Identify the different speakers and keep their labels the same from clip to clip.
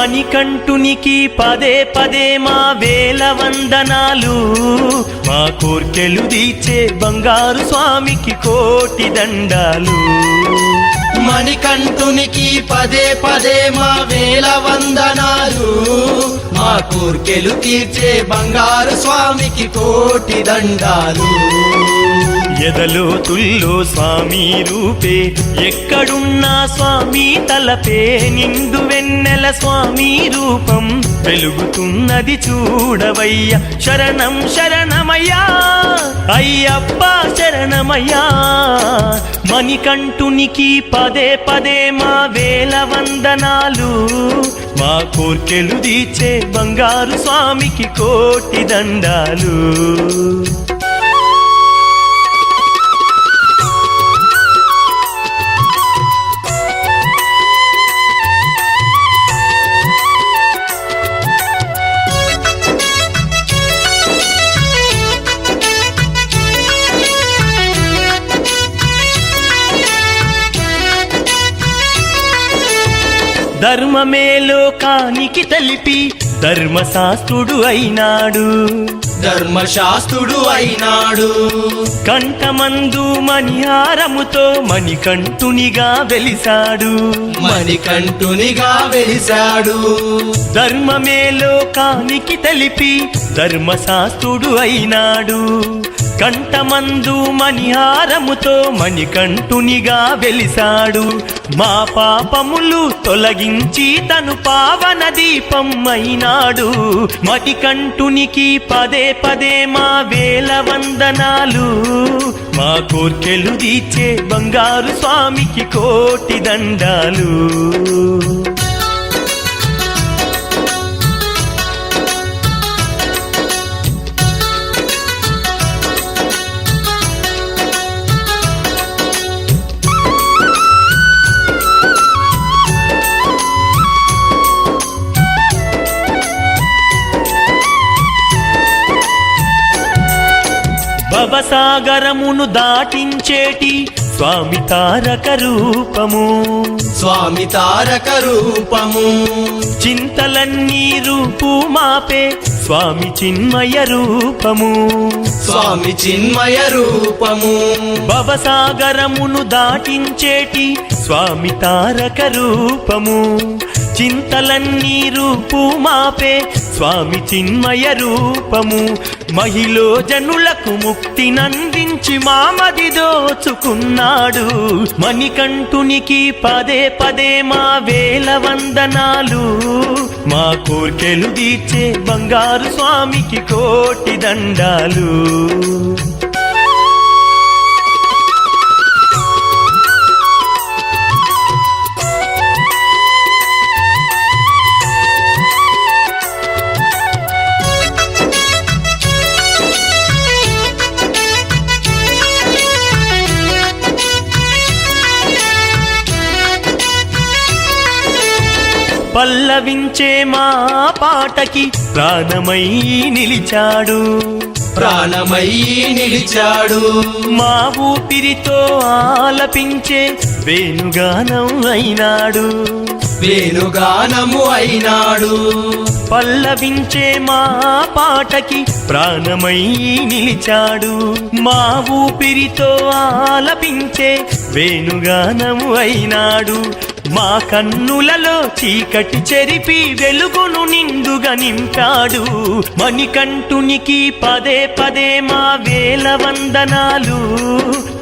Speaker 1: మణికంఠునికి పదే పదే మా వేల వందనాలు, మా కోర్కెలు తీర్చే బంగారు స్వామికి కోటి దండాలు.
Speaker 2: మణికంఠునికి పదే పదే మా వేల వందనాలు, మా కోర్కెలు తీర్చే బంగారు స్వామికి కోటి దండాలు.
Speaker 1: ఎదలో తుల్లో స్వామి రూపే, ఎక్కడున్నా స్వామి తలపే, నిండు వెన్నెల స్వామి రూపం వెలుగుతున్నది చూడవయ్యా. శరణం శరణమయ్యా అయ్యప్ప శరణమయ్యా. మణికంఠునికి పదే పదే మా వేల వందనాలు, మా కోర్కెలు తీర్చే బంగారు స్వామికి కోటి దండాలు. ధర్మమే లోకానికి తెలిపి ధర్మశాస్త్రుడు అయినాడు,
Speaker 2: ధర్మశాస్త్రుడు అయినాడు.
Speaker 1: కంఠమందు మణిహారముతో మణికంఠునిగా వెలిసాడు,
Speaker 2: మణికంఠునిగా వెలిసాడు.
Speaker 1: ధర్మమే లోకానికి తెలిపి ధర్మశాస్త్రుడు అయినాడు, కంఠమందు మణిహారముతో మణికంఠునిగా వెలిసాడు. మా పాపములు తొలగించి తను పావన దీపం అయినాడు. మణికంఠునికి పదే పదే మా వేల వందనాలు, మా కోర్కెలు తీర్చే బంగారు స్వామికి కోటి దండాలు. భవసాగరమును దాటించేటి స్వామి తారక రూపము,
Speaker 2: స్వామి తారక రూపము.
Speaker 1: చింతలన్నీ రూపు మాపే స్వామి చిన్మయ రూపము,
Speaker 2: స్వామి చిన్మయ రూపము.
Speaker 1: భవసాగరమును దాటించేటి స్వామి తారక రూపము, చింతలన్నీ రూపు మాపే స్వామి చిన్మయ రూపము. మహిళో జనులకు ముక్తినందించి మామది దోచుకున్నాడు. మణికంఠునికి పదే పదే మా వేల వందనాలు, మా కోర్కెలు తీర్చే బంగారు స్వామికి కోటి దండాలు. పల్లవించే మా పాటకి ప్రాణమై నిలిచాడు,
Speaker 2: ప్రాణమై నిలిచాడు.
Speaker 1: మా ఊపిరితో ఆలపించే వేణుగానం అయినాడు,
Speaker 2: వేణుగానము అయినాడు.
Speaker 1: పల్లవించే మా పాటకి ప్రాణమై నిలిచాడు, మా ఊపిరితో ఆలపించే వేణుగానము అయినాడు. మా కన్నులలో చీకటి చెరిపి వెలుగును నిండుగా నింపాడు. మణికంఠునికి పదే పదే మా వేల వందనాలు,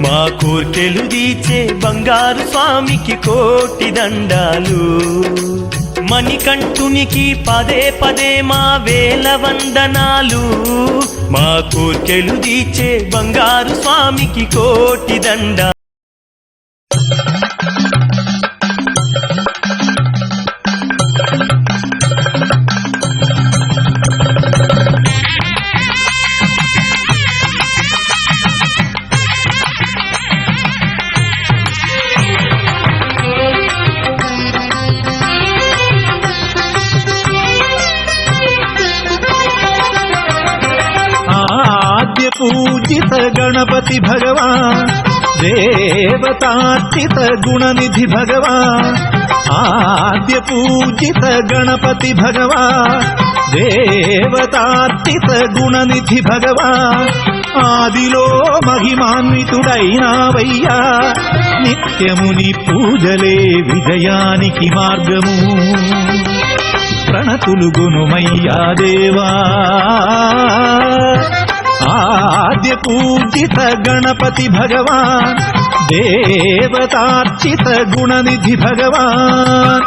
Speaker 1: మా కోర్కెలు తీర్చే బంగారు స్వామికి కోటి దండాలు. మణికంఠునికి పదే పదే మా వేల వందనాలు, మా కోర్కెలు తీర్చే బంగారు స్వామికి కోటి దండాలు.
Speaker 3: पूजित गणपति भगवान देवतार्चित गुणनिधि भगवान् आद्य पूजित गणपति भगवान् देवतार्चित गुणनिधि भगवान् ఆదిలో మహిమాన్వితుడైనావయ్యా నిత్యముని పూజలే విజయానికి మార్గము ప్రణతులు గునుమయ్యా దేవా ఆద్య పూజిత గణపతి భగవాన్ దేవతార్చిత గుణనిధి భగవాన్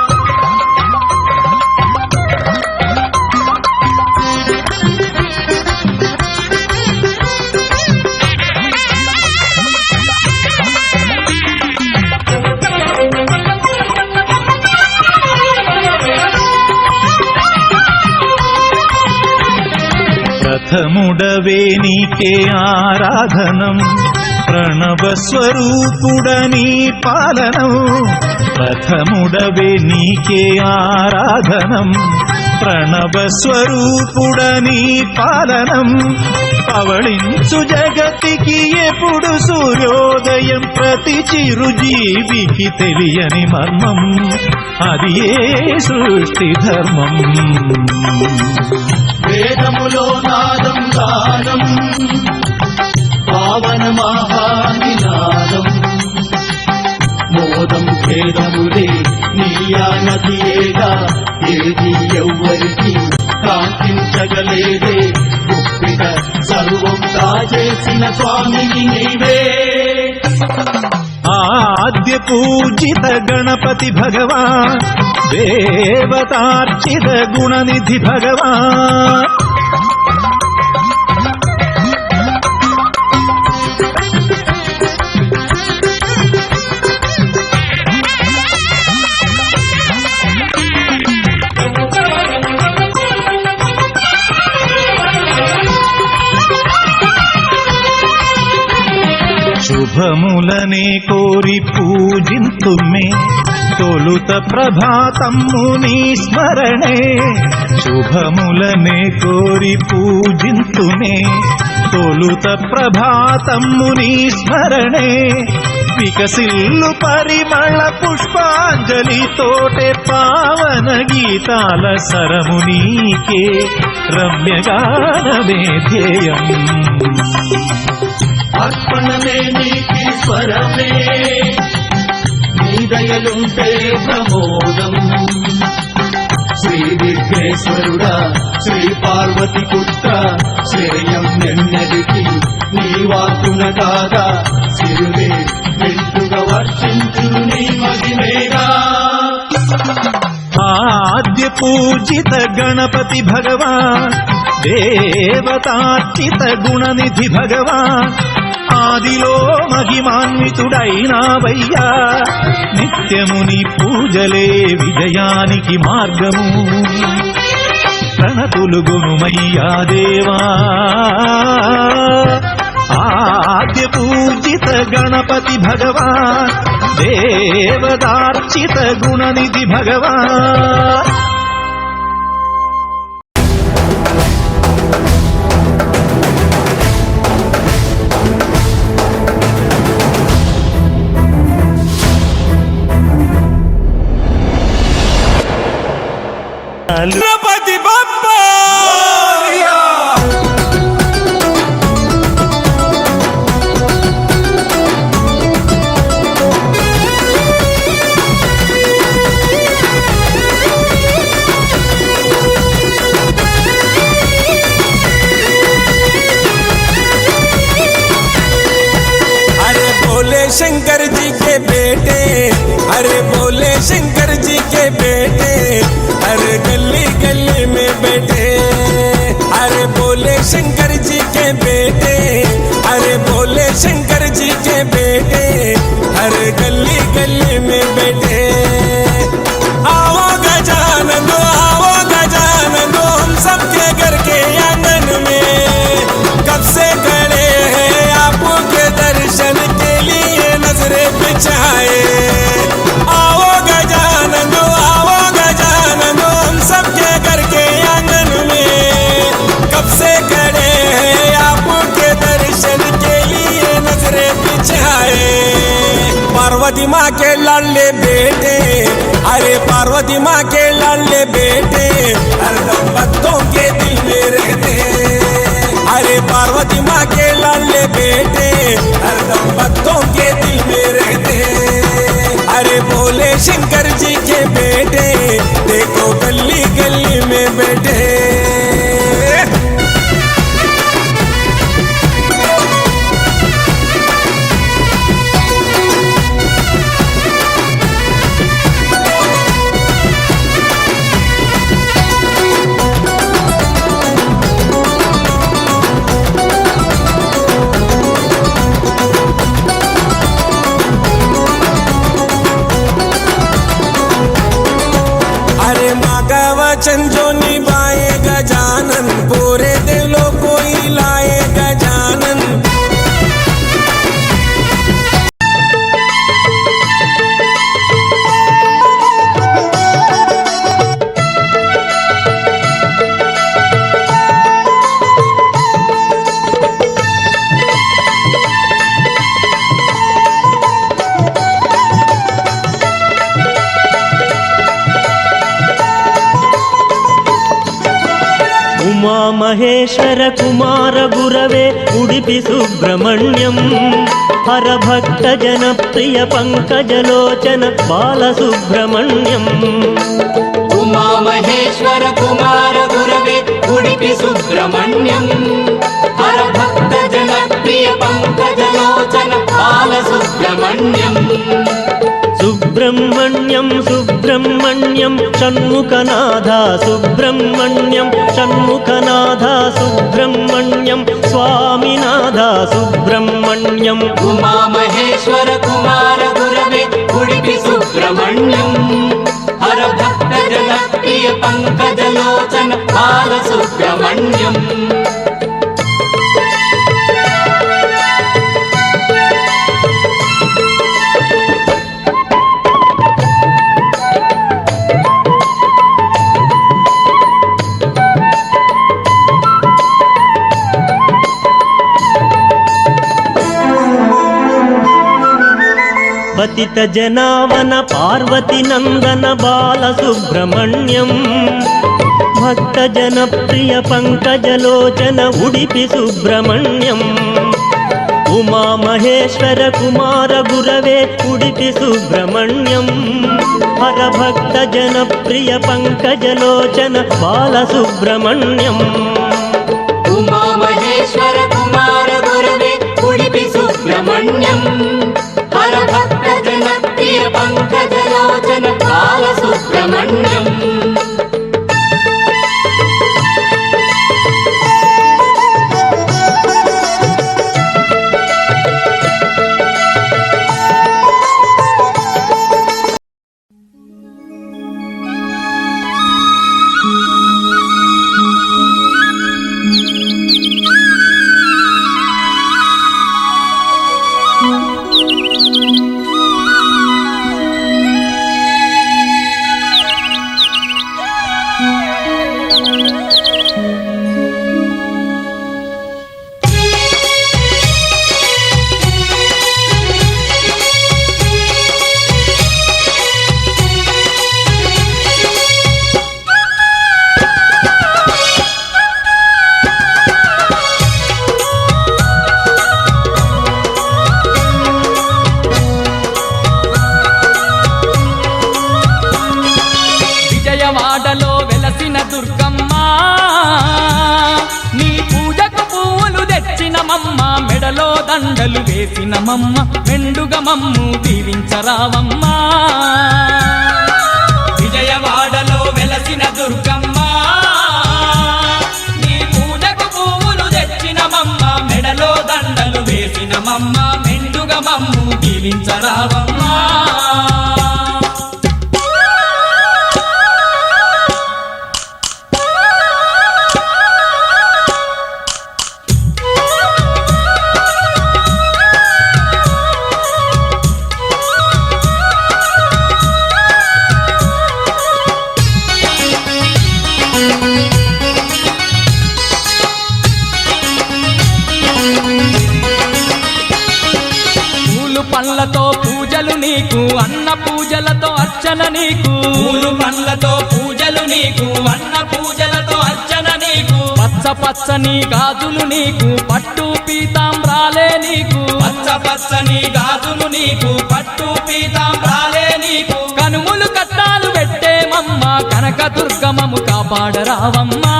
Speaker 3: ప్రథముడవే నీకే ఆరాధనం ప్రణవ స్వరూపుడని పాలనం ప్రథముడవే నీకే ఆరాధనం ప్రణవ స్వరూపుడని పాలనం పవళించు జగతికి ఎప్పుడు సూర్యోదయం ప్రతి చిరుజీవికి తెలియని మర్మం అది ఏ సృష్టి ధర్మం
Speaker 2: వేదములో నాదం గానం పావన మహానినాదం మోదం ఖేదములే నీయా నదియేగా ఏది ఎవ్వరికి కాంతించగలేదే గుప్పిట సర్వం కాజేసిన స్వామిని నీవే
Speaker 3: ఆద్య పూజిత గణపతి భగవాన్ దేవతార్చిత గుణనిధి భగవాన్ శుభములనే కోరి పూజింతుమే తొలుత ప్రభాతమ్ముని స్మరణే శుభములనే కోరి పూజింతునే తొలుత ప్రభాతమ్ముని స్మరణే వికసిల్లు పరిమళ పుష్పాంజలి తోటే పావన గీతాల సరమునీకే రమ్యగానమే ధ్యేయం
Speaker 2: అర్పణమే నీకి స్వరమే నీ దయలుంటే ప్రమోదం శ్రీ విఘ్నేశ్వరుడా శ్రీ పార్వతి పుత్ర శ్రేయం నెన్నదికి నీ వాకున కాగా సిరులే వెంటుగా వర్షించు నీ మహిమేగా
Speaker 3: ఆద్య పూజిత గణపతి భగవాన్ దేవతార్చిత గుణనిధి భగవాన్ ఆదిలో మహిమాన్వితుడైనావయ్యా నిత్యముని పూజలే విజయానికి మార్గము ప్రణతులు గునుమయ్యా దేవా ఆద్య పూజిత గణపతి భగవాన్ దేవతార్చిత గుణనిధి భగవాన్
Speaker 1: గణపతి బప్పా शंकर जी के बेटे, अरे बोले शंकर जी के बेटे, अरे गली गली में बैठे, अरे बोले शंकर जी के बेटे, अरे बोले शंकर जी के बेटे, अरे गली गली में बैठे। आओ गजानन दो हम सबके घर के आंगन में कब से खड़े हैं आपके दर्शन के लिए नजरे बिछाए। आओ गजानन दो हम सबके घर के आंगन में कब से खड़े पार्वती माँ के लाडले बेटे, अरे पार्वती माँ के लाडले बेटे हरदम भक्तों के दिल में रहते। अरे पार्वती माँ के लाडले बेटे हरदम भक्तों के दिल में रहते। अरे भोले शंकर जी के बेटे देखो गली गली में बैठे। वचन जो निभाए गजानन पूरे दिलों को ही लाए गजानन।
Speaker 4: उमा महेश्वर कुमार गुरवे उडुपि सुब्रह्मण्यं हर भक्त जनप्रिय पंकजलोचन बालसुब्रह्मण्यम्।
Speaker 2: उमा महेश्वर कुमार गुरवे उडुपि सुब्रह्मण्यं हर भक्त जनप्रिय पंकजलोचन बालसुब्रह्मण्यम्।
Speaker 4: सुब्रह्मण्यं सुब्रह्मण्यं षण्मुखनाथ सुब्रह्मण्यं षण्मुखनाथ सुब्रह्मण्यं स्वामिनाथ सुब्रह्मण्यम्।
Speaker 2: उमा महेश्वर कुमार गुरवे उडुपि सुब्रह्मण्यं हर भक्त जनप्रिय पंकजलोचन बालसुब्रह्मण्यम्।
Speaker 4: पतित जनावन पार्वती नंदन बालसुब्रह्मण्यं भक्त जनप्रिय पंकजलोचन उडुपि सुब्रह्मण्यम्। उमा महेश्वर कुमार गुरवे उडुपि सुब्रह्मण्यं हर भक्त जनप्रिय पंकजलोचन बालसुब्रह्मण्यम्।
Speaker 2: उमा महेश्वर कुमार गुरवे उडुपि सुब्रह्मण्यं हर भक्त जनप्रिय पंकजलोचन बालसुब्रह्मण्यम्।
Speaker 5: విజయవాడలో వెలసిన దుర్గమ్మ నీ పూజకు పువ్వులు తెచ్చినమమ్మ మెడలో దండలు వేసినమమ్మ మెండుగా మమ్ము దీవించరావమ్మ। విజయవాడలో వెలసిన దుర్గమ్మ నీ పూజకు పువ్వులు తెచ్చినమమ్మ మెడలో దండలు వేసినమమ్మ మెండుగా మమ్ము దీవించరావమ్మ। పూలు పండ్లతో పూజ పూజలు నీకు అన్న పూజలతో అర్చన నీకు పూలు పండ్లతో పూజలు నీకు అన్న పూజలతో అర్చన నీకు పచ్చ పచ్చని గాజులు నీకు పట్టు పీతాంబ్రాలే నీకు పచ్చ పచ్చని గాజులు నీకు పట్టు పీతాంబ్రాలే నీకు కనుములు కట్టాలు పెట్టేమమ్మ కనక దుర్గమము కాపాడరావమ్మా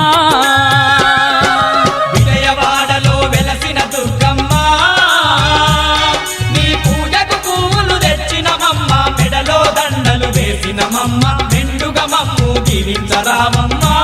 Speaker 5: విజయవాడలో వెలసిన దుర్గమ్మ నీ పూజకు పువ్వులు తెచ్చినమమ్మ మెడలో దండలు వేసినమమ్మ మెండుగా మమ్ము జీవించరామమ్మా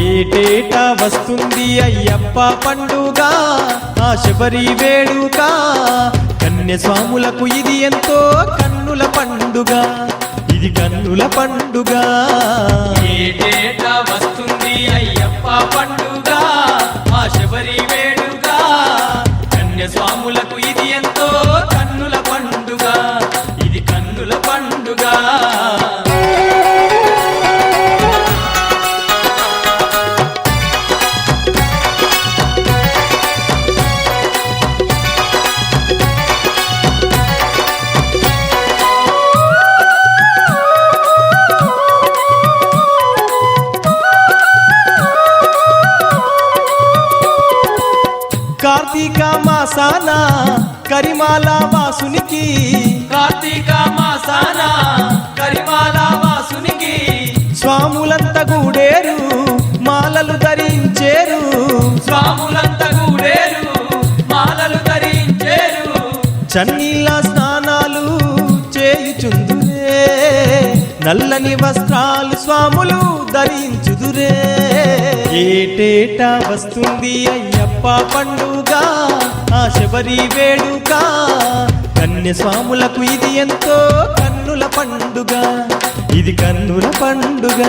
Speaker 6: ఏటేటా వస్తుంది అయ్యప్ప పండుగ ఆ శబరి వేడుక కన్యస్వాములకు ఇది ఎంతో కన్నుల పండుగ ఇది కన్నుల పండుగ
Speaker 5: ఏటేటా వస్తుంది అయ్యప్ప పండుగ ఆ శబరి వేడుక కన్యస్వాములకు ఇది ఎంతో కన్నుల పండుగ ఇది కన్నుల పండుగ
Speaker 6: కార్తీక మాసాన కరిమాల వాసునికి
Speaker 5: కార్తీక మాసాన కరిమాల వాసునికి
Speaker 6: స్వాములంతా గూడేరు మాలలు ధరించేరు
Speaker 5: స్వాములంత గూడేరు మాలలు ధరించేరు
Speaker 6: చన్నీళ్ళ స్నానాలు చేయుచుందురే నల్లని వస్త్రాలు స్వాములు ధరించుదురే ఏటేటా వస్తుంది అయ్యప్ప పండుగ ఆ శబరి వేడుక కన్యస్వాములకు ఇది ఎంతో కన్నుల పండుగ ఇది కన్నుల పండుగ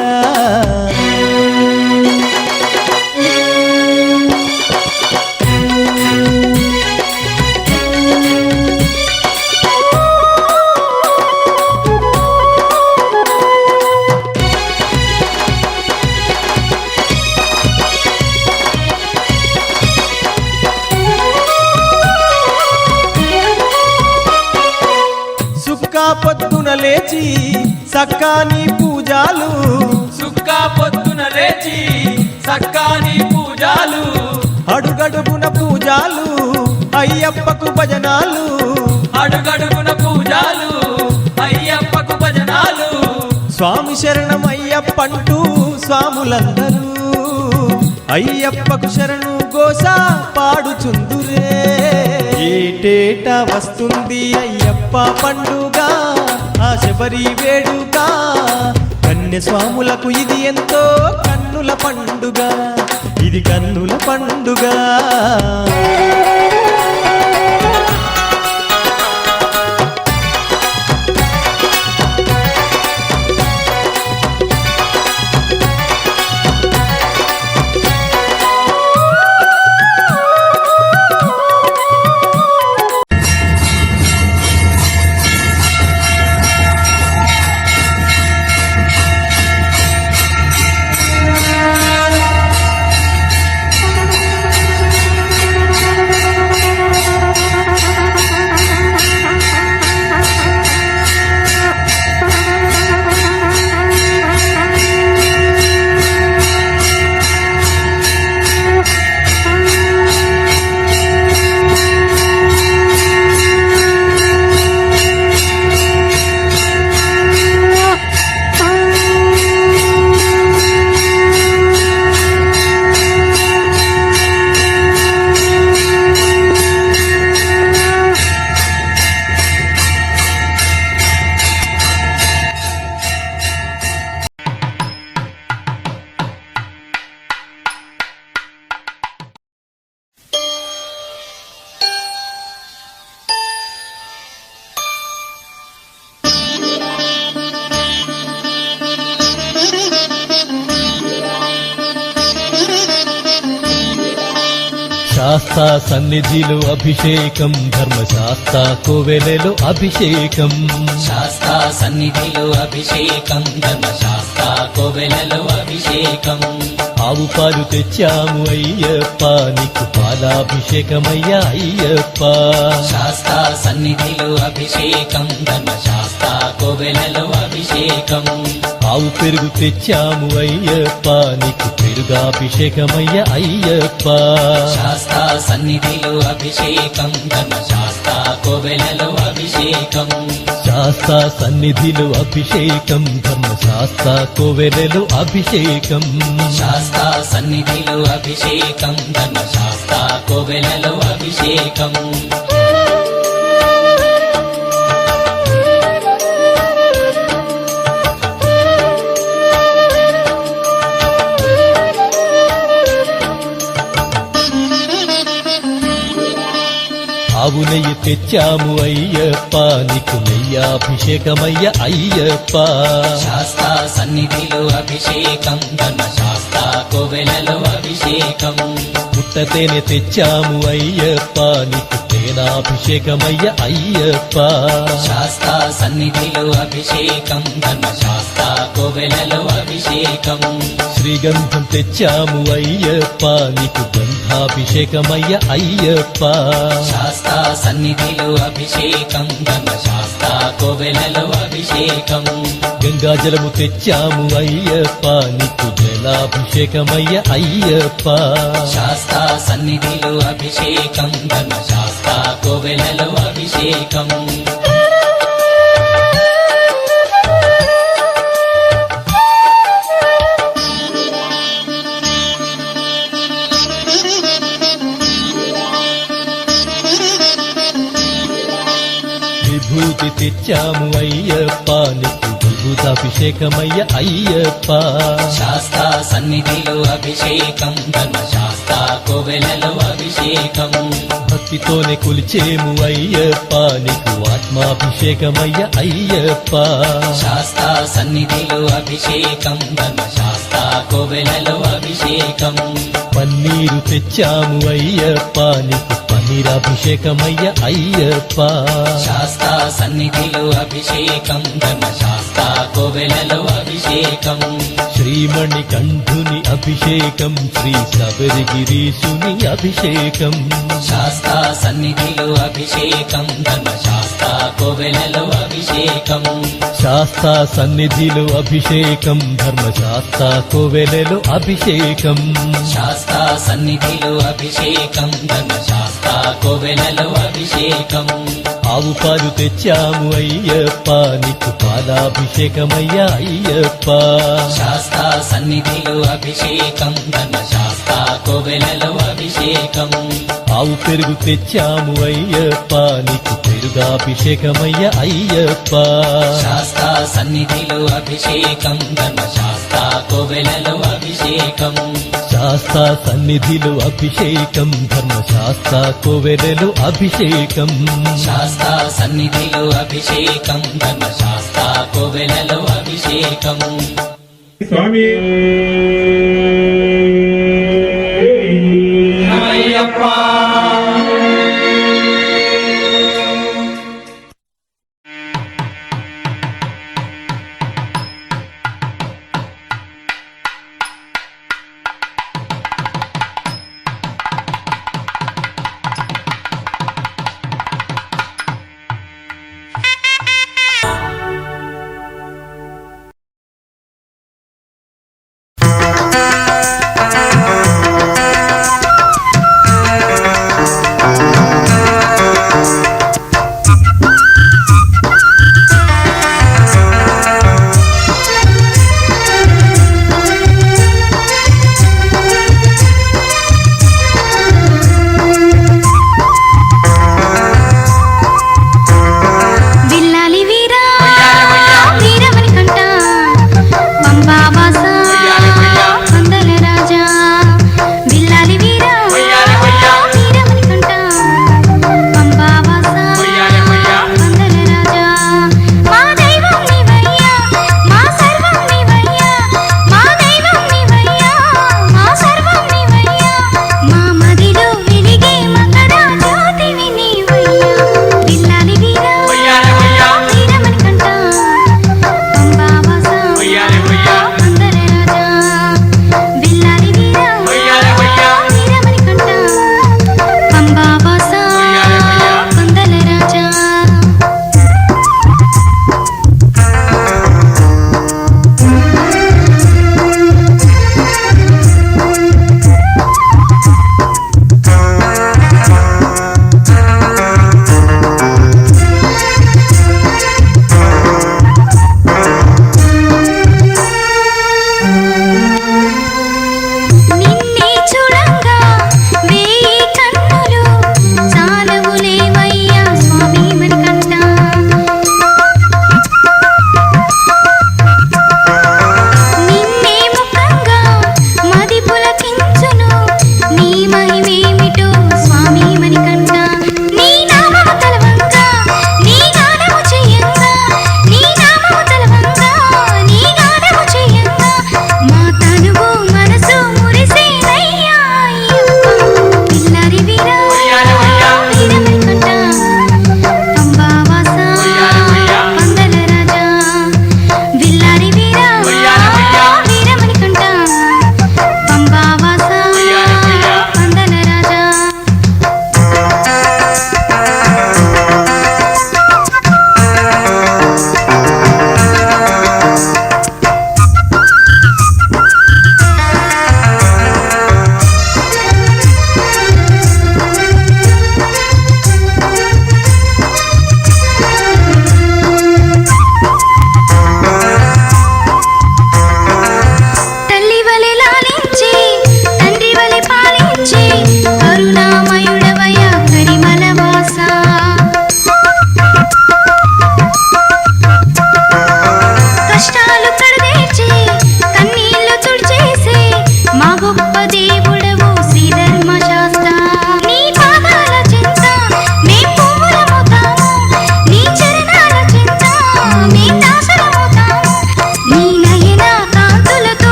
Speaker 6: సుక్కా పొద్దున లేచి సక్కాని పూజాలు
Speaker 5: సుక్క పొద్దున లేచి సక్కాని పూజాలు
Speaker 6: అడుగడుగున పూజాలు అయ్యప్పకు భజనాలు
Speaker 5: అడుగడుగున పూజాలు అయ్యప్పకు భజనాలు
Speaker 6: స్వామి శరణం అయ్యప్పంటూ స్వాములందరూ అయ్యప్పకు శరణు గోస పాడుచుందురే ఏటేటా వస్తుంది అయ్యప్ప పండుగ ఆ శబరి వేడుక కన్యస్వాములకు ఇది ఎంతో కన్నుల పండుగ ఇది కన్నుల పండుగ
Speaker 3: శాస్తా సన్నిధిలో అభిషేకం ధర్మశాస్త్ర కోవెలలో అభిషేకం
Speaker 2: శాస్తా సన్నిధిలో అభిషేకం ధర్మశాస్త్ర కోవెలలో అభిషేకం
Speaker 3: ఆవు పాలు తెచ్చాము అయ్యప్ప నీకు పాలాభిషేకమయ్యా అయ్యప్ప
Speaker 2: శాస్తా సన్నిధిలో అభిషేకం ధర్మశాస్త్ర కోవెలలో అభిషేకం
Speaker 3: ఆవు పెరుగు తెచ్చాము అయ్యప్ప నీకు పెరుగాభిషేకమయ్యా అయ్యప్ప
Speaker 2: శాస్తా సన్నిధిలో అభిషేకం ధర్మశాస్త్ర కోవెలలో అభిషేకం
Speaker 3: శాస్తా సన్నిధిలో అభిషేకం ధర్మశాస్త్ర కోవెలలో అభిషేకం
Speaker 2: శాస్తా సన్నిధిలో అభిషేకం ధర్మశాస్త్ర కోవెలలో అభిషేకం
Speaker 3: ఆవు నెయ్యి తెచ్చాము అయ్యప్ప నీకు నెయ్యాభిషేకమయ్య అయ్యప్ప
Speaker 2: శాస్తా సన్నిధిలో అభిషేకం ధర్మశాస్త్ర కోవెలలో అభిషేకం
Speaker 3: పుట్టతేనె తెచ్చాము అయ్యప్ప నీకు తేనాభిషేకమయ్య అయ్యప్ప
Speaker 2: శాస్తా సన్నిధిలో అభిషేకం ధర్మశాస్త్ర కోవెలలో అభిషేకం
Speaker 3: శ్రీగంధం తెచ్చాము అయ్యప్ప నీకు గంధాభిషేకమయ్య అయ్యప్ప
Speaker 2: శాస్తా సన్నిధిలో అభిషేకం ధర్మశాస్త్ర కోవెలలో అభిషేకం
Speaker 3: గంగాజలము తెచ్చాము అయ్యప్ప నీకు జలాభిషేకమయ్య అయ్యప్ప
Speaker 2: శాస్తా సన్నిధిలో అభిషేకం ధర్మశాస్త్ర కోవెలలో అభిషేకం
Speaker 3: విభూతి తెచ్చాము అయ్యప్ప నీకు విభూతాభిషేకమయ్య అయ్యప్ప
Speaker 2: శాస్తా సన్నిధిలో అభిషేకం ధర్మశాస్త్ర కోవెలలో అభిషేకం
Speaker 3: భక్తితోనే కొలిచేము అయ్యప్ప నీకు ఆత్మాభిషేకమయ్య అయ్యప్ప
Speaker 2: శాస్తా సన్నిధిలో అభిషేకం ధర్మశాస్త్ర కోవెలలో అభిషేకం
Speaker 3: పన్నీరు తెచ్చాము అయ్యప్ప నీకు పన్నీరాభిషేకమయ్య అయ్యప్ప
Speaker 2: శాస్తా సన్నిధిలో అభిషేకం ధర్మశాస్త్ర కోవెలలో అభిషేకం
Speaker 3: శ్రీమణి కంఠుని అభిషేకం శ్రీ శబరిగిరీశుని అభిషేకం
Speaker 2: శాస్తా సన్నిధిలో అభిషేకం ధర్మశాస్త్ర కోవెలలో అభిషేకం
Speaker 3: శాస్తా సన్నిధిలో అభిషేకం ధర్మశాస్త్ర కోవెలలో అభిషేకం
Speaker 2: శాస్తా సన్నిధిలో అభిషేకం ధర్మశాస్త్ర కోవెలలో అభిషేకం
Speaker 3: ఆవు పాలు తెచ్చాము అయ్యప్ప నీకు పాలాభిషేకమయ్యా అయ్యప్ప
Speaker 2: శాస్తా సన్నిధిలో అభిషేకం ధర్మశాస్త్ర కోవెలలో అభిషేకం
Speaker 3: ఆవు పెరుగు తెచ్చాము అయ్యప్ప నీకు పెరుగాభిషేకమయ్య అయ్యప్ప
Speaker 2: శాస్తా సన్నిధిలో అభిషేకం ధర్మశాస్త్ర కోవెలలో అభిషేకం
Speaker 3: శాస్తా సన్నిధిలో అభిషేకం ధర్మశాస్త్ర కోవెలలో అభిషేకం
Speaker 2: శాస్తా సన్నిధిలో అభిషేకం ధర్మశాస్త్ర కోవెలలో అభిషేకం
Speaker 7: స్వామి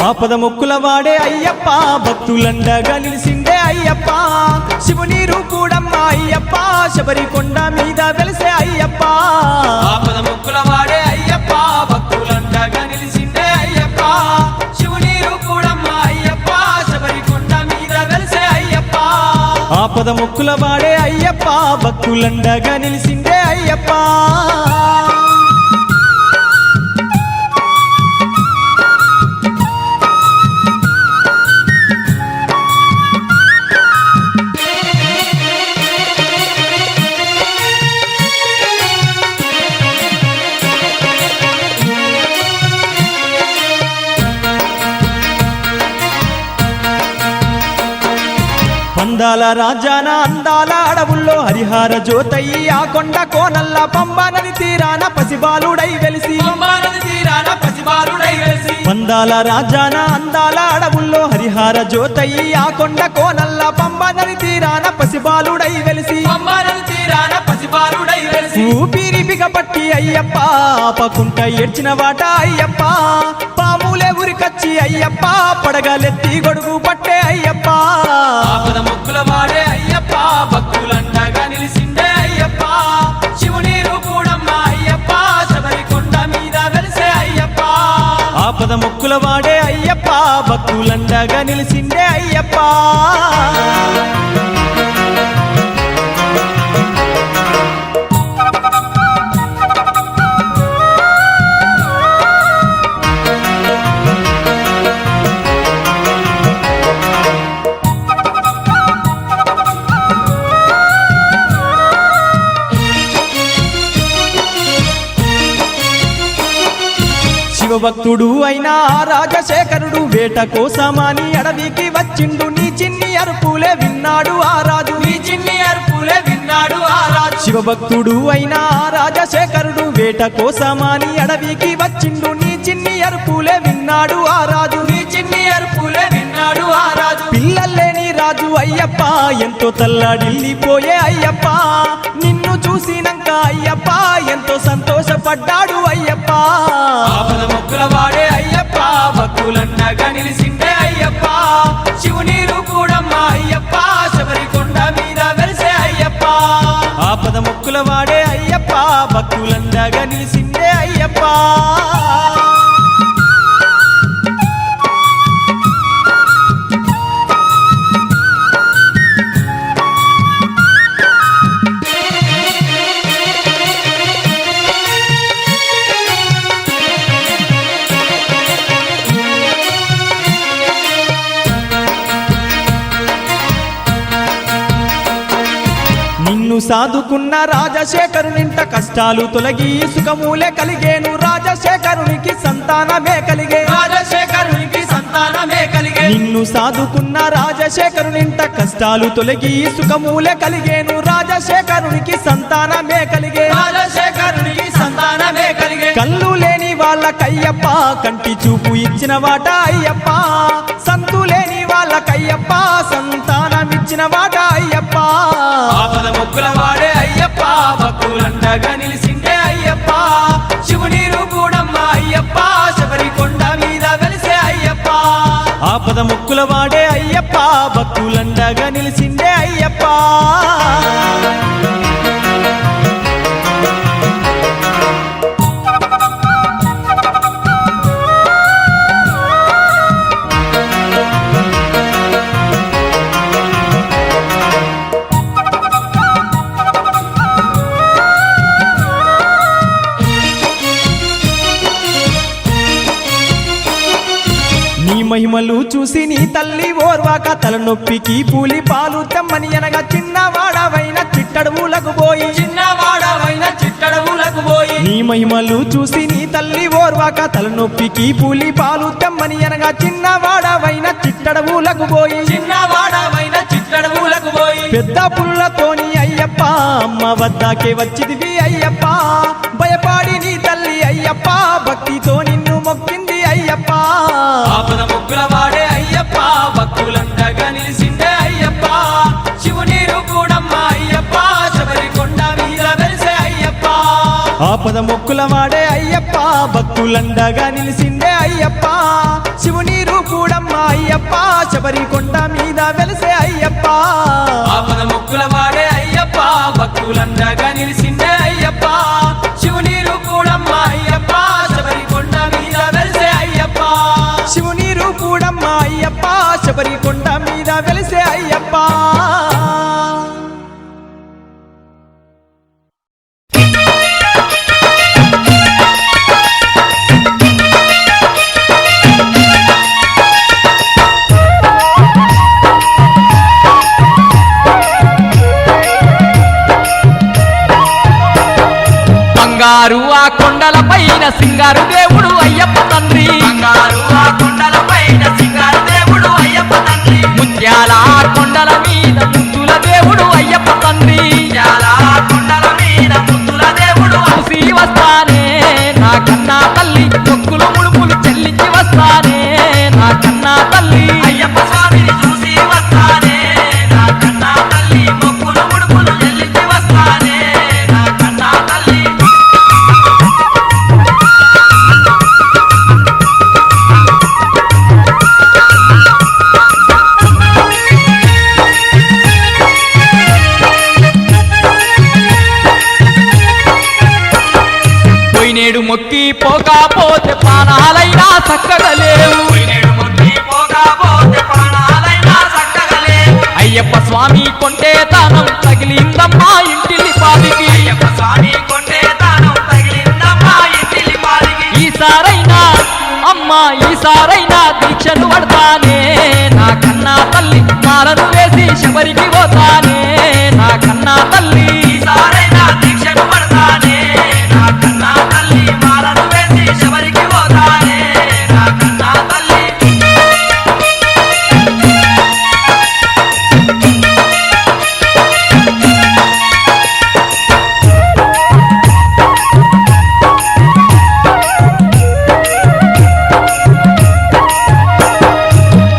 Speaker 6: ఆపద మొక్కుల వాడే అయ్యప్ప భక్తులండగా నిలిసిండే అయ్యప్ప శివుని రూపుడమ్మ అయ్యప్ప శబరి కొండ మీద వెలిసే అయ్యప్ప
Speaker 5: ఆపద మొక్కుల వాడే అయ్యప్ప భక్తులండగా నిలిసిండే అయ్యప్ప శివుని రూపుడమ్మ అయ్యప్ప శబరి కొండ మీద వెలిసే అయ్యప్ప
Speaker 6: ఆపద మొక్కుల వాడే అయ్యప్ప భక్తులండగా నిలిసిండే అయ్యప్ప అందాల రాజాన అందాల అడవుల్లో హరిహార జ్యోతయి ఆ కొండ కోనల్ల పంబా నది తీరాన పసిబాలుడై వెలిసి
Speaker 5: పంబానది తీరాన పసిబాలుడై వెలిసి
Speaker 6: అందాల రాజాన అందాల అడవుల్లో హరిహార జ్యోతయి ఆ కొండ కోనల్ల పంబా నది తీరాన పసిబాలుడై వెలిసి
Speaker 5: పంబానది తీరాన పసిబాలుడై వెలిసి
Speaker 6: ఊపిరి బిగపట్టి అయ్యప్ప ఆపకుంట ఏడ్చిన వాట అయ్యప్ప పాములే ఉరికచ్చి అయ్యప్ప పడగలెత్తి గొడుగు పట్టే అయ్యప్ప
Speaker 5: ఆపద మొక్కుల వాడే అయ్యప్ప భక్తులండగా నిలిసిండే అయ్యప్ప శివుని రూపుడమ్మ అయ్యప్ప శబరి కొండ మీద వెలిసే అయ్యప్ప
Speaker 6: ఆపద మొక్కుల వాడే అయ్యప్ప భక్తులండగా నిలిసిండే అయ్యప్ప శివభక్తుడు అయినా రాజశేఖరుడు వేట కోసమని అడవికి వచ్చిండు నీ చిన్ని అరుపులే విన్నాడు ఆ రాజు
Speaker 5: నీ చిన్ని అరుపులే విన్నాడు ఆ రాజు
Speaker 6: శివభక్తుడు అయినా రాజశేఖరుడు వేట కోసమని అడవికి వచ్చిండు నీ చిన్ని అరుపులే విన్నాడు ఆ రాజు
Speaker 5: నీ చిన్ని అరుపులే విన్నాడు ఆ రాజు
Speaker 6: పిల్లలేని రాజు అయ్యప్ప ఎంతో తల్లడిల్లిపోయే అయ్యప్ప నిన్ను చూసినాక అయ్యప్ప ఎంతో సంతోషపడ్డాడు అయ్యప్ప
Speaker 5: ఆపద మొక్కుల వాడే అయ్యప్ప భక్తులండగా నిలిసిండే అయ్యప్ప శివుని రూపుడమ్మ అయ్యప్ప శబరి కొండ మీద వెలిసే అయ్యప్ప
Speaker 6: ఆపద మొక్కుల వాడే అయ్యప్ప భక్తులండగా నిలిసిండే అయ్యప్ప నిన్ను సాదుకున్న రాజశేఖరునింట కష్టాలు తొలగి సుఖమూలే కలిగేను రాజశేఖరునికి సంతానమే కలిగే
Speaker 5: రాజశేఖరునికి సంతానమే కలిగే
Speaker 6: నిన్ను సాదుకున్న రాజశేఖరునింట కష్టాలు తొలగి సుఖమూలే కలిగేను రాజశేఖరునికి సంతానమే కలిగే
Speaker 5: రాజశేఖరునికి సంతానమే కలిగే
Speaker 6: కళ్ళు లేని వాళ్ళకయ్యప్ప కంటి చూపు ఇచ్చిన వాట అయ్యప్ప సంతు లేని వాళ్ళకయ్యప్ప సంతానమిచ్చిన వాట అయ్యప్ప
Speaker 5: ఆపద మొక్కుల వాడే అయ్యప్ప భక్తులండగా నిలిసిండే అయ్యప్ప శివుని రూపుడమ్మ అయ్యప్ప శబరి కొండ మీద వెలిసే అయ్యప్ప
Speaker 6: ఆపద మొక్కుల వాడే అయ్యప్ప భక్తులండగా నిలిసిండే అయ్యప్ప నీ మహిమలు చూసి నీ తల్లి ఓర్వాక తలనొప్పికి పూలి పాలు తెమ్మని అనగా చిన్నవాడవైన చిట్టడవులకు పోయి
Speaker 5: చిన్నవాడవైన చిట్టడవులకు పోయి
Speaker 6: నీ మహిమలు చూసి నీ తల్లి ఓర్వాక తలనొప్పికి పూలి పాలు తెమ్మని అనగా చిన్నవాడవైన చిట్టడవులకు పోయి
Speaker 5: చిన్నవాడవైన చిట్టడవులకు పోయి
Speaker 6: పెద్ద పుల్లతోని అయ్యప్ప అమ్మ వద్దకే వచ్చిదివి అయ్యప్ప భయపాడి నీ తల్లి అయ్యప్ప భక్తితో నిన్ను మొక్కింది అయ్యప్ప
Speaker 5: ఆపద మొక్కుల వాడే అయ్యప్ప భక్తులండగా నిలిసిండే అయ్యప్ప శివుని రూపుడమ్మ అయ్యప్ప శబరి కొండ మీద వెలిసే అయ్యప్ప
Speaker 6: ఆపద మొక్కుల వాడే అయ్యప్ప భక్తులండగా నిలిసిండే అయ్యప్ప శివుని అయ్యప్ప శబరి కొండ మీద వెలిసే అయ్యప్ప
Speaker 5: ఆపద మొక్కుల వాడే అయ్యప్ప భక్తులండగా నిలిసిందే అయ్యప్ప శివుని రూపుడమ్మ అయ్యప్ప శబరి కొండ మీద వెలిసే అయ్యప్ప
Speaker 6: శివుని రూపుడమ్మ అయ్యప్ప శబరి కొండ మీద వెలిసే అయ్యప్ప
Speaker 5: బంగారు ఆ కొండల పైన సింగారు దేవుడు అయ్యప్ప తండ్రి
Speaker 2: బంగారు ఆ కొండల పైన సింగారు దేవుడు అయ్యప్ప తండ్రి
Speaker 5: ముత్యాల ఆ కొండల మీద ముద్దుల దేవుడు అయ్యప్ప తండ్రి
Speaker 2: చాలా కొండల మీద ముద్దుల దేవుడు
Speaker 5: చూసి వస్తానే నా కన్నా తల్లి మొక్కులు ముడుపులు చెల్లించి వస్తానే నా కన్నా తల్లి
Speaker 2: అయ్యప్ప స్వామిని చూసి వస్తానే నా కన్నా తల్లి మొక్కులు ముడుపులు చెల్లించి వస్తానే నా కన్నా తల్లి
Speaker 5: పోయినేడు మొక్కి పోకపోతే ప్రాణాలైనా చక్కగా లేవు
Speaker 2: పోయినేడు మొక్కి పోకపోతే ప్రాణాలైనా చక్కగా లేవు
Speaker 5: అయ్యప్ప స్వామి కొంటే తానం తగిలిందమ్మా ఇంటిలి పాదికి
Speaker 2: అయ్యప్ప స్వామి కొంటే తానం తగిలిందమ్మా ఇంటిలి పాలికి
Speaker 5: ఈసారైనా అమ్మా ఈసారైనా దీక్షను పడతానే నా కన్నా తల్లి మాలను వేసి శబరికి పోతానే నా కన్నా తల్లి
Speaker 2: ఈసారైనా దీక్షను పడతానే నా కన్నా తల్లి మాలను వేసి శబరికి పోతానే నా కన్నా తల్లి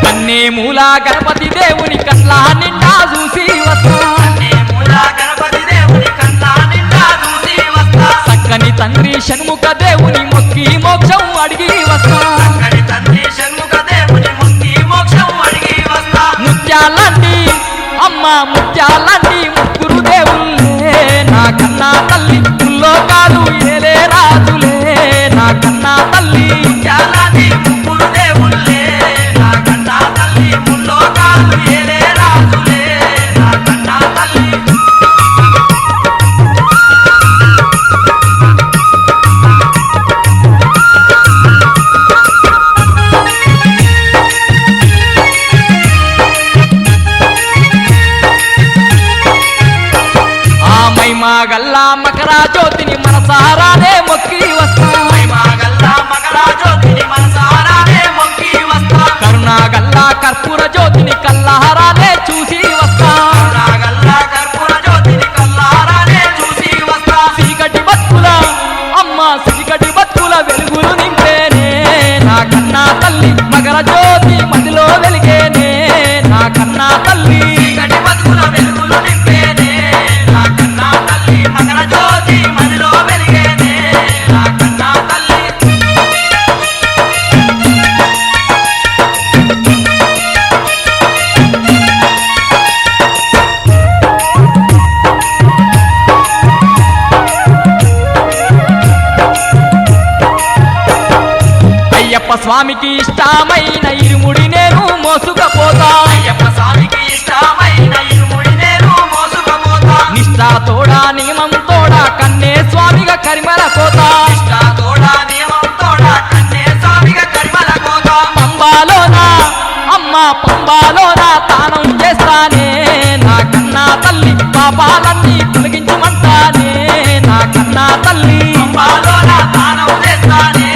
Speaker 5: కన్నే మూల గణపతి దేవుని కట్లా నిండా చూసి వస్తా
Speaker 2: అన్నే మూల గణపతి దేవుని కన్నా నిండా చూసి వస్తా
Speaker 5: చక్కని తండ్రి షణ్ముఖ దేవుని మొక్కి మోక్షం అడిగి వస్తా
Speaker 2: అక్కడి తండ్రి షణ్ముఖ దేవుని మొక్కి మోక్షం అడిగి వస్తా
Speaker 5: ముత్యాలంటి అమ్మ ముత్యాలంటి ముగ్గురు దేవుళ్ళే నా కన్నా తల్లి ముల్లోకాలు ఏలే రాజులే నా కన్నా తల్లి
Speaker 2: చాలాది ముగ్గురు దేవుళ్ళే నా కన్నా తల్లి ముల్లోకాలు ఏలే రాజులే నా కన్నా తల్లి
Speaker 5: ఆ మైమా గల్లా మకరా జ్యోతిని మనసారానే మొక్కి వస్తా
Speaker 2: మగల్లా మగరా జ్యోతిని మనసారానే మొక్కి వస్తా
Speaker 5: కరుణా గల్లా కర్పూర జ్యోతిని కల్లాహారానే చూసి వస్తా
Speaker 2: నాగల్లా కర్పూర జ్యోతిని కల్లారానే చూసి వస్తా
Speaker 5: చీకటి బతుకుల అమ్మ చీకటి బతుకుల వెలుగులు నింపేనే నా కన్నా తల్లి మకర జ్యోతి మదిలో వెలిగేనే నా కన్నా తల్లి
Speaker 2: చీకటి బతుకుల వెలుగులు నింపేనే నా కన్నా తల్లి మగర జ్యోతి మదిలో వెలిగేనే నా కన్నా తల్లి
Speaker 5: అయ్యప్ప స్వామికి ఇష్టమైన ఇరుముడి నేను మోసుకపోతా
Speaker 2: అయ్యప్ప స్వామికి ఇష్టమైన ఇరుముడి నేను మోసుకుపోతా
Speaker 5: నిష్ఠా తోడా నియమం తోడా కన్నే స్వామిగా కరిమల పోతా
Speaker 2: ఇష్టా తోడా నియమం తోడా కన్నే స్వామిగా కరిమల కోతా
Speaker 5: పంబాలోనా అమ్మ పంబాలోనా తానం చేస్తానే నా కన్నా తల్లి పాపాలన్నీ తొలగించమంటానే నా కన్నా తల్లి
Speaker 2: పంబాలోన తానం చేస్తానే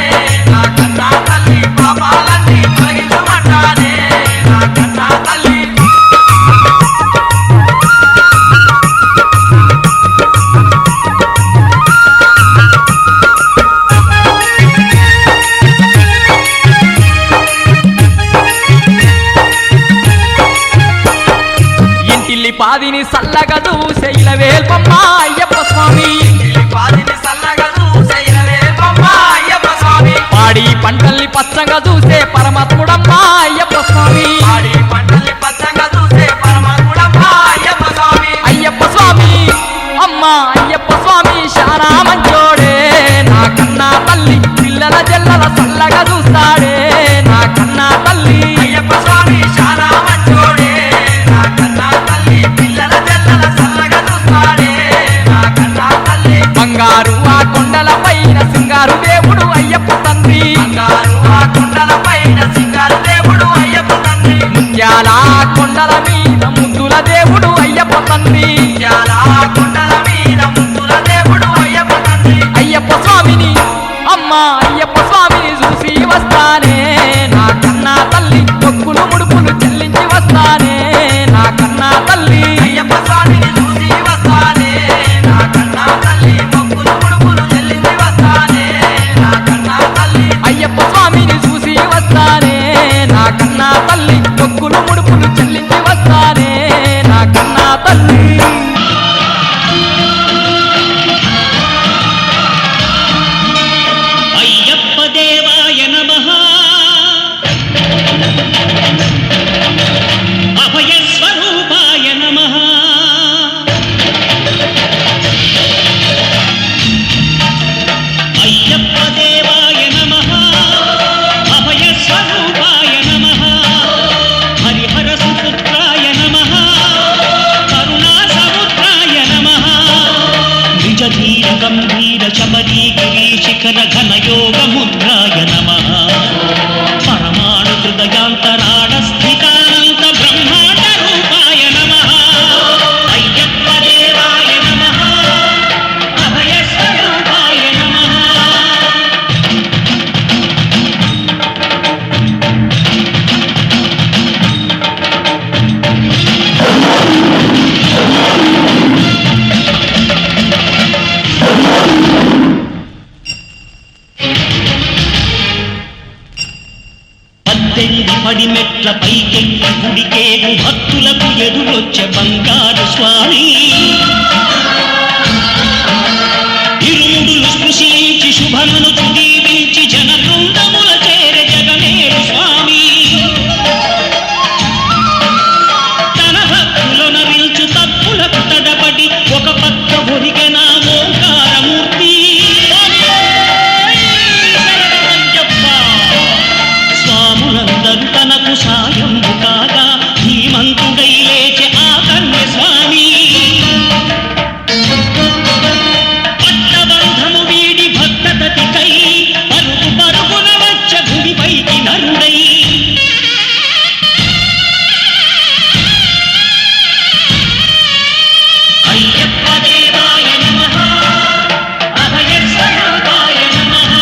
Speaker 2: నా కన్నా తల్లి పాపాలన్నీ తొలగించమంటానే నా కన్నా తల్లి
Speaker 5: ఇంటిల్లి పాదిని సల్లగా దూసే ఇలవేల్పమ్మ అయ్యప్ప స్వామి
Speaker 2: పాదిని సల్లగా చూసేయలే బొమ్మ అయ్యప్ప స్వామి
Speaker 5: పాడి పంటల్ని పచ్చగా చూసే పరమాత్ముడమ్మ అయ్యప్ప స్వామి
Speaker 7: పద్దెనిమిది పడి మెట్ల పైకెక్కి గుడికేగు భక్తులకు ఎదురొచ్చే బంగారు స్వామి ఇరుముడులు స్పృశించి శుభమును దీవించి జన బృందముల చేరే జగమేరు స్వామి తన భక్తులను నిల్చు తప్పులకు తడబడి ఒక పక్క ఒరిగెన ఓంకారమూర్తి స్వాములందరూ తనకు సాయము కాగా ధీమంతుడై లేచే ఆ కన్య స్వామి పట్టబంధము వీడి భక్తతతికై పరుగు పరుగున వచ్చ గుడిపైకి నరుడై అయ్యప్ప దేవాయ నమః అభయస్వరూపాయ నమః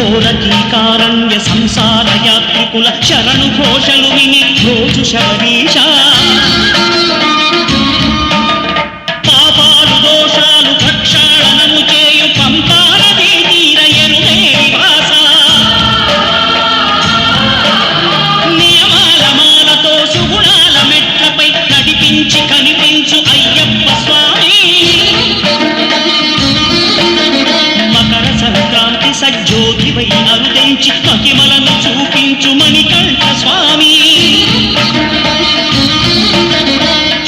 Speaker 7: ఘోరకీకారణ్య సంసార యాత్రికుల శరణు ఘోషలు విని రోజు శబరీష పాపాలు దోషాలు ప్రక్షాళనము చేయు పంపానదీ తీర ఎరుమే నివాస నియమాల మాలతో సుగుణాల మెట్లపై నడిపించి కనిపించు అయ్యప్ప స్వామి మకర సంక్రాంతి సజ్జోతివై అరుదించి మహిమలను చూపించు మణికంఠ స్వామి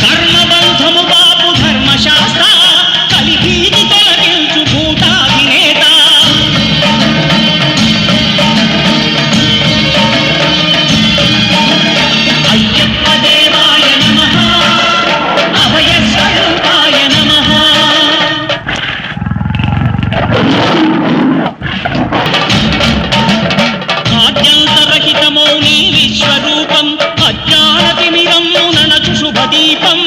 Speaker 7: కర్మబంధము బాపు ధర్మశాస్త్ర కలిగీని తొలగించు భూతాధినేత అయ్యప్ప దేవాయ నమః అభయస్వరూపాయ నమః ఆద్యంతరహితమో నీ విశ్వరూపం అజ్ఞానతిమిరము ననచు శుభదీపం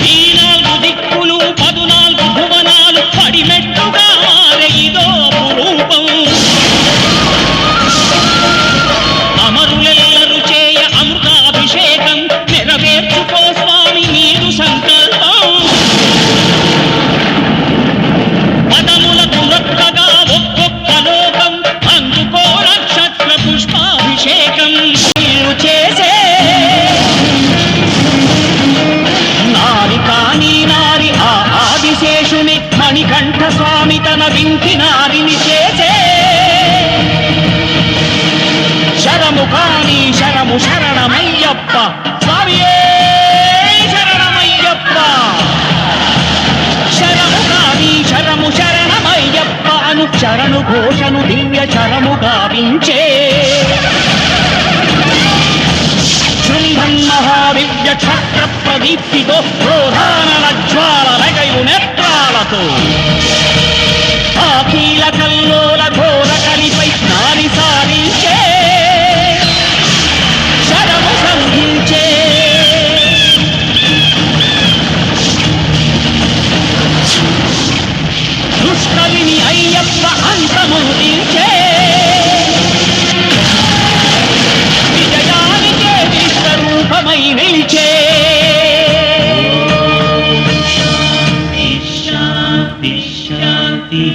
Speaker 7: ఈ నాలుగు దిక్కులు 14 భువనాలు పడిమెట్టుగా మారే ఇదో రూపం అమరులెల్లరు చేయ అమృతాభిషేకం నెరవేర్చుకో స్వామి నీరు సంకల్పం పదములకు రొక్కగా ఒక్కొక్క లోకం అందుకో నక్షత్ర పుష్పాభిషేకం నీరు చేసే నారి కాని నారి ఆ ఆదిశేషుని మణికంఠ స్వామి తన వింటి నారిని చేసే శరము కాని శరము శరణమయ్యప్ప స్వామియే శరణమయ్యప్ప శరము కాని శరము శరణమయ్యప్ప అను శరణు ఘోషను దివ్య చరము గావించే శృంభం మహాదివ్య క్షత్ర ప్రదీప్తితో ప్రోధాన జ్వాల రగయు నేత్రాలతో అఖిల కల్లోల ఘోర కలిపై నారి సారించే శరము సంధించే దుష్కవిని అయ్యప్ప అంతమోదించే విజయానికే విశ్వరూపమై నిలిచే శాంతి శాంతి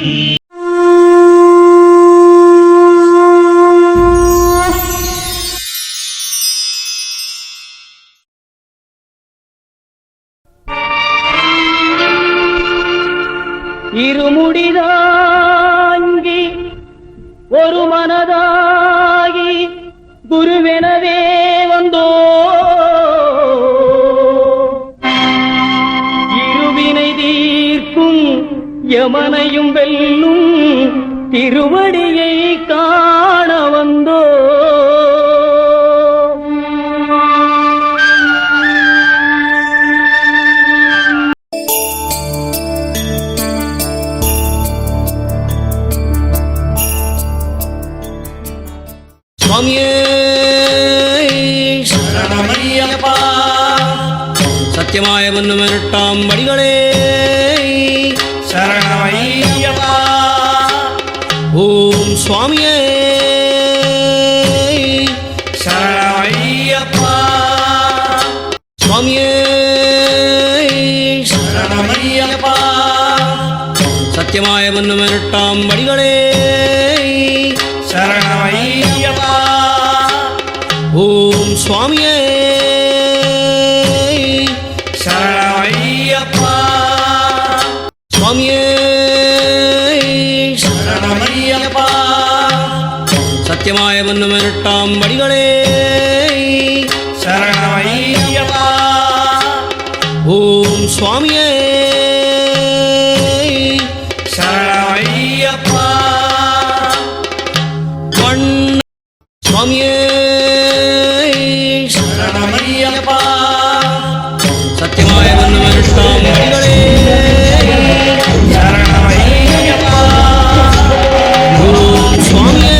Speaker 4: இருமுடிதாங்கி ஒரு மனதாகி குருவெனவே வந்தோ இருவினை தீர்க்கும் யமனையும் வெல்லும் திருவடியை காண வந்தோ
Speaker 7: స్వామియే శరణమయ్యప్ప సత్యమాయ వన్నమెనట్టాం వడిగళే శరణమయ్యప్ప ఓం స్వామియే
Speaker 8: சத்தியமாய வண்ணமெரட்டாம் வடிகளே
Speaker 2: சரணமையப்பா
Speaker 8: ஓம் சுவாமியே
Speaker 2: சரணமையப்பா
Speaker 8: சுவாமியே
Speaker 2: சரணமையப்பா
Speaker 8: சத்தியமாய வண்ணமெரட்டாம் வடிகளே
Speaker 2: சரணமையப்பா
Speaker 8: ஓம் சுவாமியே
Speaker 2: சரணமையப்பா
Speaker 8: வண்ண சுவாமியே
Speaker 2: சரணமையப்பா
Speaker 8: சத்தியமாய வண்ணமெரட்டாம் வடிகளே
Speaker 2: சரணமையப்பா
Speaker 8: ஓம் சுவாமியே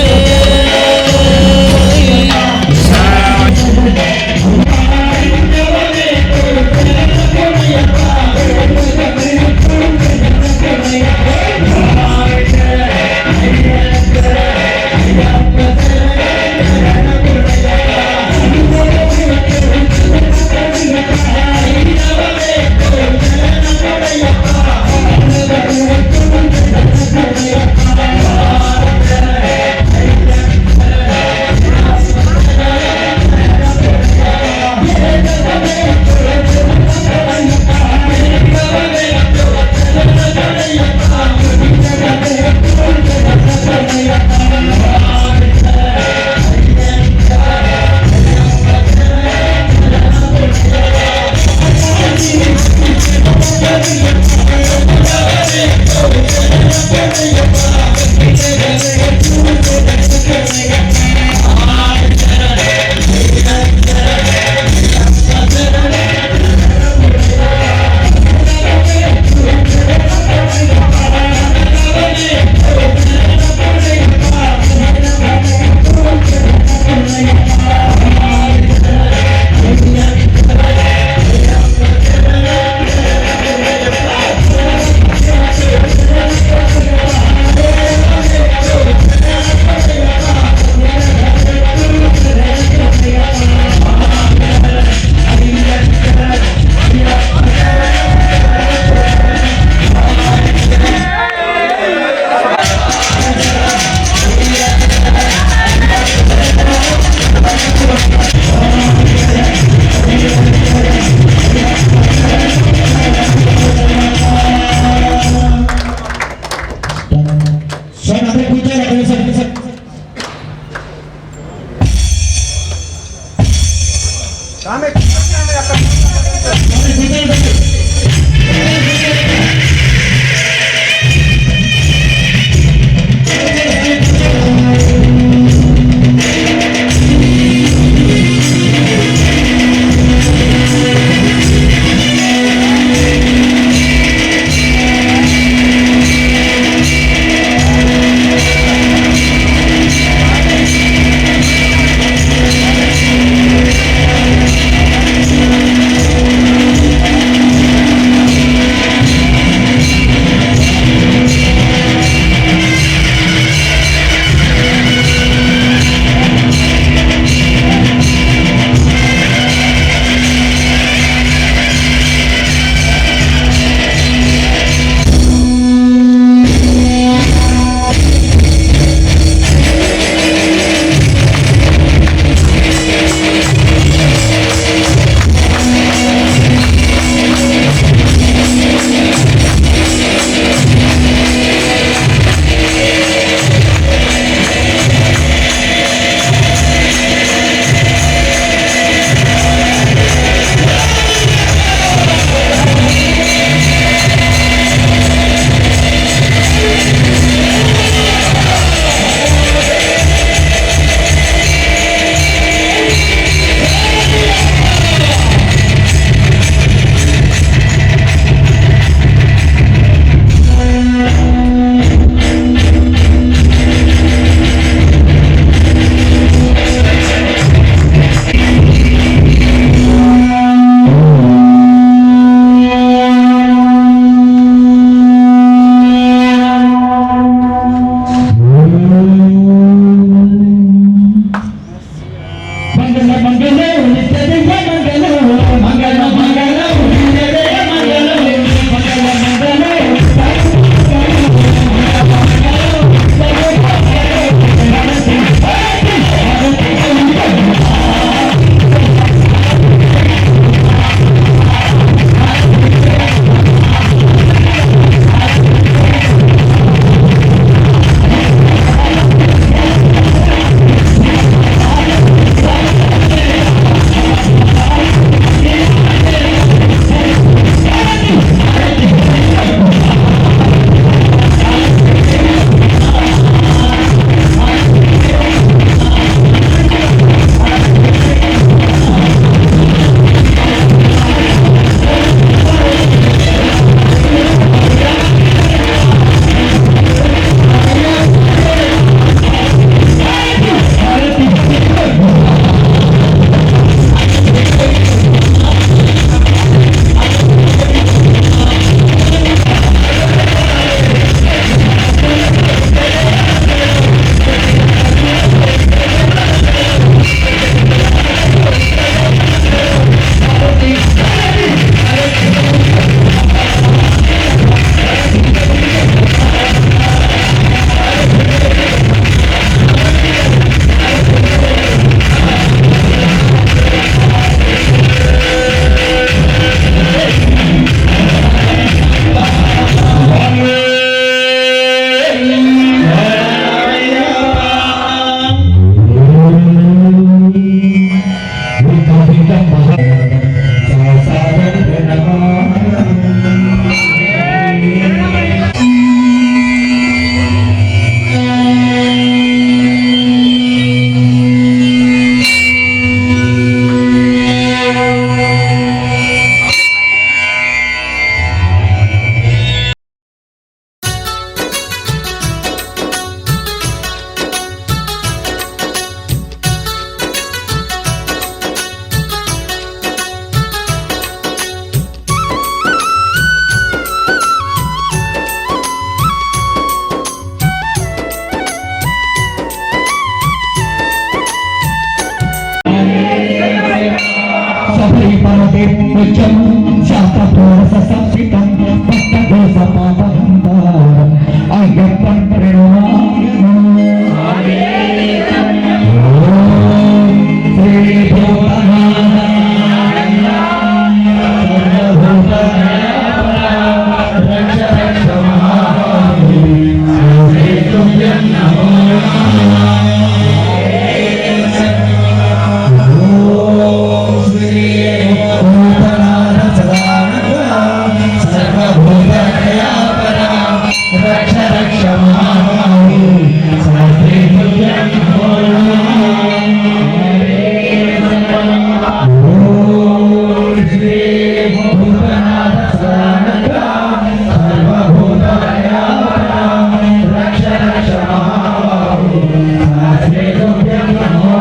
Speaker 9: నిత్యం శాస్త్రపూరస సంసితం పట్టదోషపాపహంతారం అయ్యప్పన్ ప్రణమామ్యహం. ఓం శ్రీ భూతనాథ సర్వభూతదయాపర రక్ష రక్ష మహాబాహు శ్రీ తుభ్యం నమో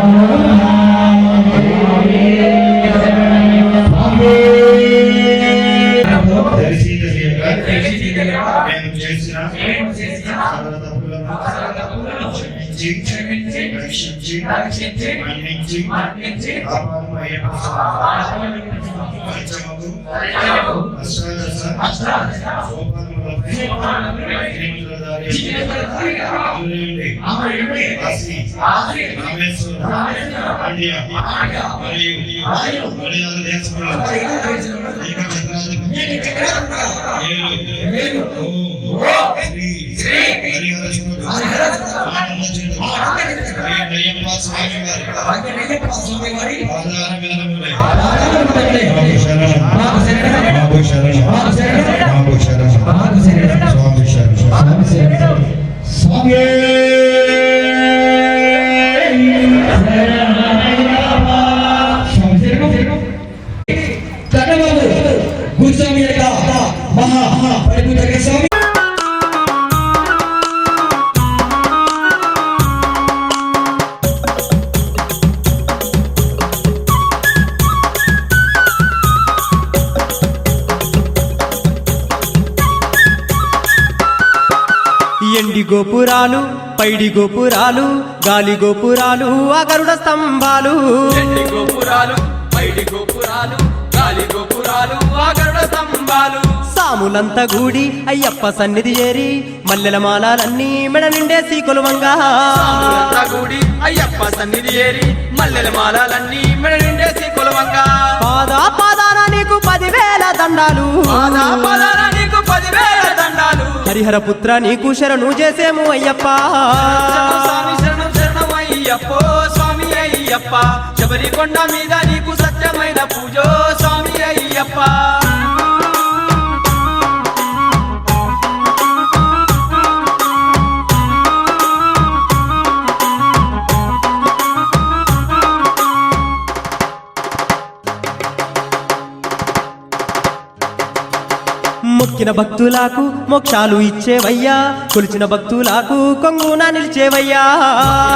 Speaker 6: ఎండి గోపురాలు పైడి గోపురాలు గాలి గోపురాలు అగరుడ స్తంభాలు
Speaker 5: ఎండి గోపురాలు పైడి గోపురాలు గాలి గోపురాలు ఆగరుడ స్తంభాలు
Speaker 6: సాములంత గూడి అయ్యప్ప సన్నిధి చేరి మల్లెల మాలలన్నీ మెడ నిండేసి కొలువంగా
Speaker 5: సాములంతా కూడి అయ్యప్ప సన్నిధి ఏరి మల్లెల మాలలన్నీ మెడ నిండేసి కొలవంగా
Speaker 6: పాదాన నీకు 10,000 దండాలు
Speaker 5: పాదాన నీకు 10,000 దండాలు
Speaker 6: హరిహర పుత్ర నీకు శరణు చేసేము అయ్యప్ప
Speaker 5: స్వామి శరణం శరణం అయ్యప్పో స్వామి అయ్యప్ప శబరి కొండ మీద నీకు సత్యమైన పూజో స్వామి అయ్యప్ప
Speaker 6: మొక్కిన భక్తులకు మోక్షాలు ఇచ్చేవయ్యా కొలిచిన భక్తులకు కొంగున నిలిచేవయ్యా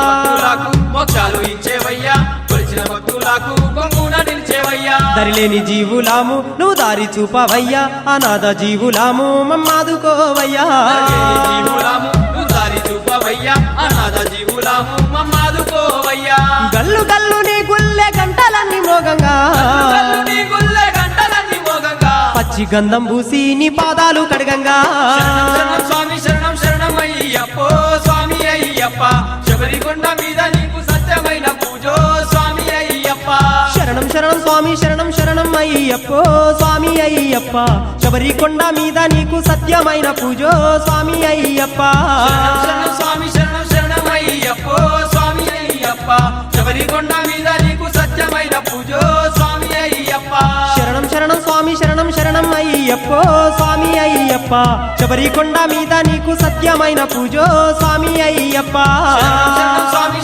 Speaker 5: భక్తులకు మోక్షాలు ఇచ్చేవయ్యా కొలిచిన భక్తులకు కొంగున నిలిచేవయ్యా
Speaker 6: దరిలేని జీవులాము నువ్వు దారి చూపవయ్యా అనాథ జీవులాము మమ్మాదుకోవయ్యా
Speaker 5: జీవులాము నువ్వు దారి చూపవయ్యా అనాథ జీవులాము మమ్మాదుకోవయ్యా
Speaker 6: గల్లు గల్లు నీ గుల్లె గంటలన్నీ మోగంగా
Speaker 5: నీ గుల్లె గంటలన్నీ మోగంగా
Speaker 6: పచ్చి గంధం పూసి నీ పాదాలు కడగంగా
Speaker 5: శరణం స్వామి శరణం శరణం అయ్యప్పో స్వామి అయ్యప్ప శబరి కొండ మీద నీకు సత్యమైన పూజో స్వామి అయ్యప్ప
Speaker 6: శరణం శరణం స్వామి శరణం శరణం అయ్యప్పో స్వామి అయ్యప్ప శబరి కొండ మీద నీకు సత్యమైన పూజో స్వామి అయ్యప్ప
Speaker 5: శరణం స్వామి శరణం శరణం అయ్యప్పో స్వామి అయ్యప్ప శబరి కొండ మీద నీకు సత్యమైన పూజో స్వామి అయ్యప్ప
Speaker 6: శరణం శరణం స్వామి శరణం శరణం అయ్యప్పో స్వామి అయ్యప్ప శబరి కొండ మీద నీకు సత్యమైన పూజో స్వామి అయ్యప్ప
Speaker 5: శరణం స్వామి